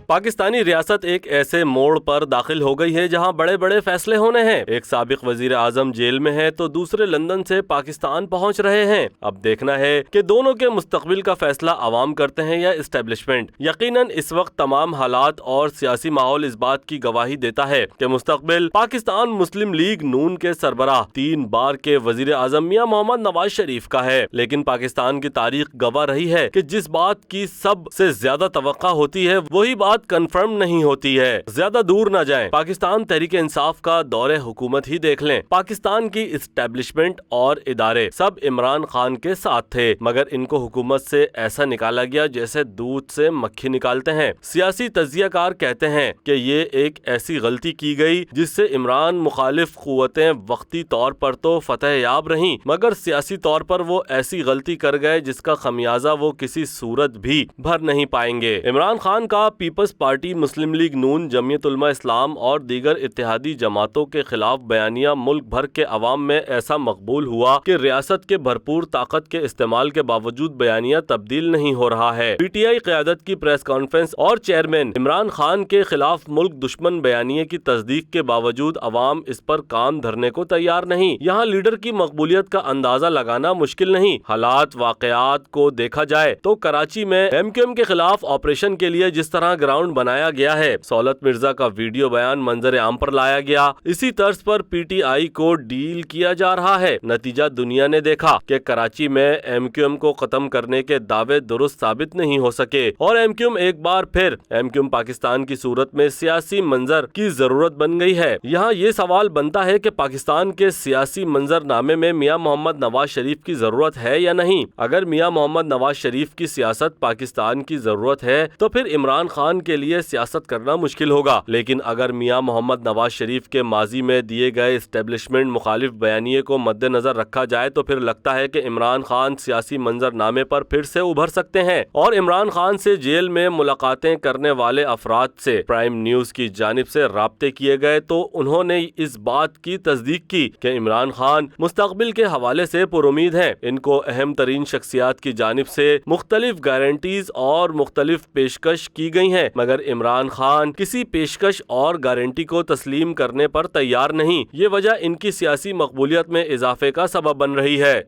پاکستانی ریاست ایک ایسے موڑ پر داخل ہو گئی ہے جہاں بڑے بڑے فیصلے ہونے ہیں۔ ایک سابق وزیر اعظم جیل میں ہے تو دوسرے لندن سے پاکستان پہنچ رہے ہیں۔ اب دیکھنا ہے کہ دونوں کے مستقبل کا فیصلہ عوام کرتے ہیں یا اسٹیبلشمنٹ۔ یقیناً اس وقت تمام حالات اور سیاسی ماحول اس بات کی گواہی دیتا ہے کہ مستقبل پاکستان مسلم لیگ نون کے سربراہ 3 بار کے وزیر اعظم میاں محمد نواز شریف کا ہے، لیکن پاکستان کی تاریخ گواہ رہی ہے کہ جس بات کی سب سے زیادہ توقع ہوتی ہے وہی بات کنفرم نہیں ہوتی ہے۔ زیادہ دور نہ جائیں، پاکستان تحریک انصاف کا دور حکومت ہی دیکھ لیں۔ پاکستان کی اسٹیبلشمنٹ اور ادارے سب عمران خان کے ساتھ تھے، مگر ان کو حکومت سے ایسا نکالا گیا جیسے دودھ سے مکھی نکالتے ہیں۔ سیاسی تجزیہ کار کہتے ہیں کہ یہ ایک ایسی غلطی کی گئی جس سے عمران مخالف قوتیں وقتی طور پر تو فتح یاب رہیں، مگر سیاسی طور پر وہ ایسی غلطی کر گئے جس کا خمیازہ وہ کسی صورت بھی بھر نہیں پائیں گے۔ عمران خان کا پیپلز پارٹی، مسلم لیگ نون، جمعیت علماء اسلام اور دیگر اتحادی جماعتوں کے خلاف بیانیہ ملک بھر کے عوام میں ایسا مقبول ہوا کہ ریاست کے بھرپور طاقت کے استعمال کے باوجود بیانیہ تبدیل نہیں ہو رہا ہے۔ پی ٹی آئی قیادت کی پریس کانفرنس اور چیئرمین عمران خان کے خلاف ملک دشمن بیانیے کی تصدیق کے باوجود عوام اس پر کان دھرنے کو تیار نہیں۔ یہاں لیڈر کی مقبولیت کا اندازہ لگانا مشکل نہیں۔ حالات واقعات کو دیکھا جائے تو کراچی میں ایم کیو ایم کے خلاف آپریشن کے لیے جس طرح گراؤنڈ بنایا گیا ہے، سہولت مرزا کا ویڈیو بیان منظر عام پر لایا گیا، اسی طرز پر پی ٹی آئی کو ڈیل کیا جا رہا ہے۔ نتیجہ دنیا نے دیکھا کہ کراچی میں ایم کیو ایم کو ختم کرنے کے دعوے درست ثابت نہیں ہو سکے اور ایم کیو ایم ایک بار پھر ایم کیو ایم پاکستان کی صورت میں سیاسی منظر کی ضرورت بن گئی ہے۔ یہاں یہ سوال بنتا ہے کہ پاکستان کے سیاسی منظر نامے میں میاں محمد نواز شریف کی ضرورت ہے یا نہیں۔ اگر میاں محمد نواز شریف کی سیاست پاکستان کی ضرورت ہے تو پھر عمران خان کے لیے سیاست کرنا مشکل ہوگا، لیکن اگر میاں محمد نواز شریف کے ماضی میں دیے گئے اسٹیبلشمنٹ مخالف بیانیے کو مد نظر رکھا جائے تو پھر لگتا ہے کہ عمران خان سیاسی منظر نامے پر پھر سے ابھر سکتے ہیں۔ اور عمران خان سے جیل میں ملاقاتیں کرنے والے افراد سے پرائم نیوز کی جانب سے رابطے کیے گئے تو انہوں نے اس بات کی تصدیق کی کہ عمران خان مستقبل کے حوالے سے پرامید ہیں۔ ان کو اہم ترین شخصیات کی جانب سے مختلف گارنٹیز اور مختلف پیشکش کی گئی ہیں، مگر عمران خان کسی پیشکش اور گارنٹی کو تسلیم کرنے پر تیار نہیں۔ یہ وجہ ان کی سیاسی مقبولیت میں اضافے کا سبب بن رہی ہے۔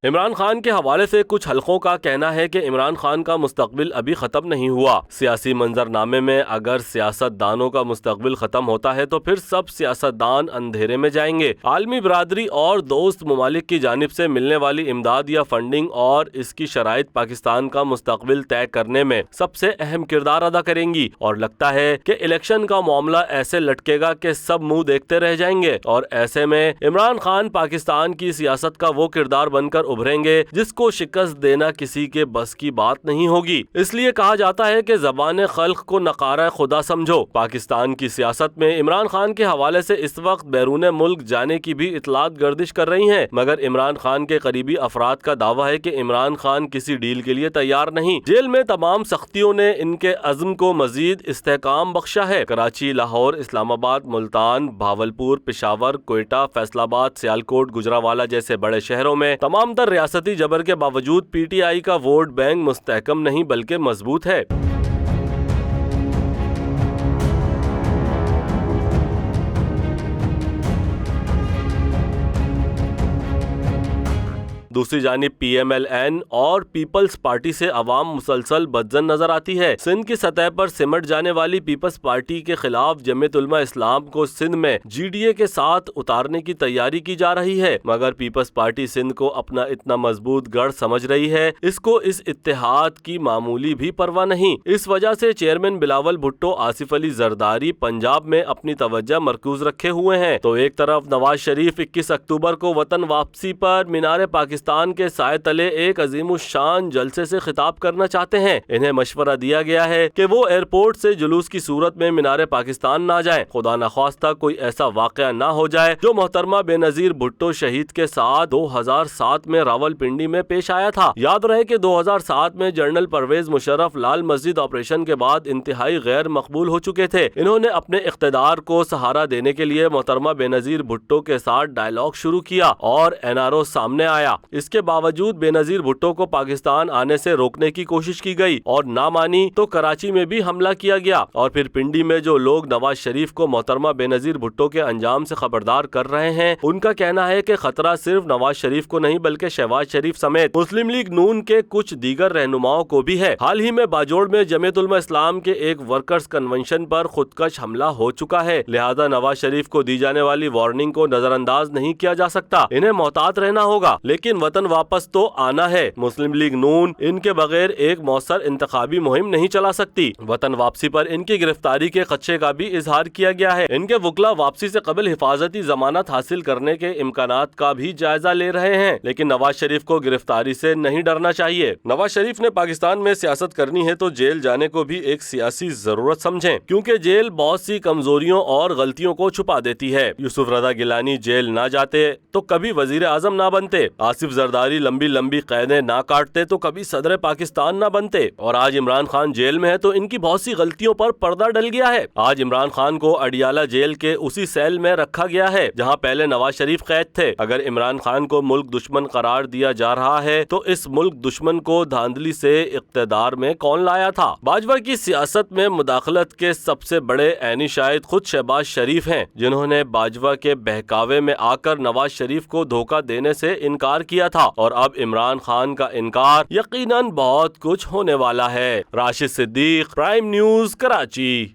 عمران خان کے حوالے سے کچھ حلقوں کا کہنا ہے کہ عمران خان کا مستقبل ابھی ختم نہیں ہوا۔ سیاسی منظر نامے میں اگر سیاست دانوں کا مستقبل ختم ہوتا ہے تو پھر سب سیاست دان اندھیرے میں جائیں گے۔ عالمی برادری اور دوست ممالک کی جانب سے ملنے والی امداد یا فنڈنگ اور اس کی شرائط پاکستان کا مستقبل طے کرنے میں سب سے اہم کردار ادا کریں گی، اور لگتا ہے کہ الیکشن کا معاملہ ایسے لٹکے گا کہ سب منہ دیکھتے رہ جائیں گے، اور ایسے میں عمران خان پاکستان کی سیاست کا وہ کردار بن کر ابھریں گے جس کو شکست دینا کسی کے بس کی بات نہیں ہوگی۔ اس لیے کہا جاتا ہے کہ زبان خلق کو نقارہ خدا سمجھو۔ پاکستان کی سیاست میں عمران خان کے حوالے سے اس وقت بیرون ملک جانے کی بھی اطلاعات گردش کر رہی ہیں، مگر عمران خان کے قریبی افراد کا دعویٰ ہے کہ عمران خان کسی ڈیل کے لیے تیار نہیں۔ جیل میں تمام سختیوں نے ان کے عزم کو مزید استحکام بخشا ہے۔ کراچی، لاہور، اسلام آباد، ملتان، بھاولپور، پشاور، کوئٹہ، فیصل آباد، سیالکوٹ، گجرانوالہ جیسے بڑے شہروں میں تمام تر ریاستی جبر کے باوجود پی ٹی آئی کا ووٹ بینک مستحکم نہیں بلکہ مضبوط ہے۔ دوسری جانب پی ایم ایل این اور پیپلز پارٹی سے عوام مسلسل بدظن نظر آتی ہے۔ سندھ کی سطح پر سمٹ جانے والی پیپلز پارٹی کے خلاف جمعیت علماء اسلام کو سندھ میں جی ڈی اے کے ساتھ اتارنے کی تیاری کی جا رہی ہے، مگر پیپلز پارٹی سندھ کو اپنا اتنا مضبوط گڑھ سمجھ رہی ہے، اس کو اس اتحاد کی معمولی بھی پرواہ نہیں۔ اس وجہ سے چیئرمین بلاول بھٹو، آصف علی زرداری پنجاب میں اپنی توجہ مرکوز رکھے ہوئے ہیں۔ تو ایک طرف نواز شریف 21 اکتوبر کو وطن واپسی پر مینار پاکستان پاکستان کے سائے تلے ایک عظیم الشان جلسے سے خطاب کرنا چاہتے ہیں۔ انہیں مشورہ دیا گیا ہے کہ وہ ایئرپورٹ سے جلوس کی صورت میں مینار پاکستان نہ جائیں۔ خدا نخواستہ کوئی ایسا واقعہ نہ ہو جائے جو محترمہ بے نظیر بھٹو شہید کے ساتھ 2007 میں راولپنڈی میں پیش آیا تھا۔ یاد رہے کہ 2007 میں جنرل پرویز مشرف لال مسجد آپریشن کے بعد انتہائی غیر مقبول ہو چکے تھے۔ انہوں نے اپنے اقتدار کو سہارا دینے کے لیے محترمہ بے نظیر بھٹو کے ساتھ ڈائیلاگ شروع کیا اور NRO سامنے آیا۔ اس کے باوجود بے نظیر بھٹو کو پاکستان آنے سے روکنے کی کوشش کی گئی اور نہ مانی تو کراچی میں بھی حملہ کیا گیا، اور پھر پنڈی میں جو لوگ نواز شریف کو محترمہ بے نظیر بھٹو کے انجام سے خبردار کر رہے ہیں، ان کا کہنا ہے کہ خطرہ صرف نواز شریف کو نہیں بلکہ شہباز شریف سمیت مسلم لیگ نون کے کچھ دیگر رہنماؤں کو بھی ہے۔ حال ہی میں باجوڑ میں جمعیت علماء اسلام کے ایک ورکرز کنونشن پر خودکش حملہ ہو چکا ہے، لہذا نواز شریف کو دی جانے والی وارننگ کو نظر انداز نہیں کیا جا سکتا۔ انہیں محتاط رہنا ہوگا، لیکن وطن واپس تو آنا ہے۔ مسلم لیگ نون ان کے بغیر ایک مؤثر انتخابی مہم نہیں چلا سکتی۔ وطن واپسی پر ان کی گرفتاری کے خدشے کا بھی اظہار کیا گیا ہے۔ ان کے وکلا واپسی سے قبل حفاظتی ضمانت حاصل کرنے کے امکانات کا بھی جائزہ لے رہے ہیں، لیکن نواز شریف کو گرفتاری سے نہیں ڈرنا چاہیے۔ نواز شریف نے پاکستان میں سیاست کرنی ہے تو جیل جانے کو بھی ایک سیاسی ضرورت سمجھیں، کیونکہ جیل بہت سی کمزوریوں اور غلطیوں کو چھپا دیتی ہے۔ یوسف رضا گیلانی جیل نہ جاتے تو کبھی وزیر اعظم نہ بنتے، آصف زرداری لمبی لمبی قیدیں نہ کاٹتے تو کبھی صدر پاکستان نہ بنتے، اور آج عمران خان جیل میں ہے تو ان کی بہت سی غلطیوں پر پردہ ڈل گیا ہے۔ آج عمران خان کو اڈیالہ جیل کے اسی سیل میں رکھا گیا ہے جہاں پہلے نواز شریف قید تھے۔ اگر عمران خان کو ملک دشمن قرار دیا جا رہا ہے تو اس ملک دشمن کو دھاندلی سے اقتدار میں کون لایا تھا؟ باجوہ کی سیاست میں مداخلت کے سب سے بڑے عینی شاہد خود شہباز شریف ہیں، جنہوں نے باجوہ کے بہکاوے میں آ کر نواز شریف کو دھوکہ دینے سے انکار کیا تھا، اور اب عمران خان کا انکار یقیناً بہت کچھ ہونے والا ہے۔ راشد صدیق، پرائم نیوز، کراچی۔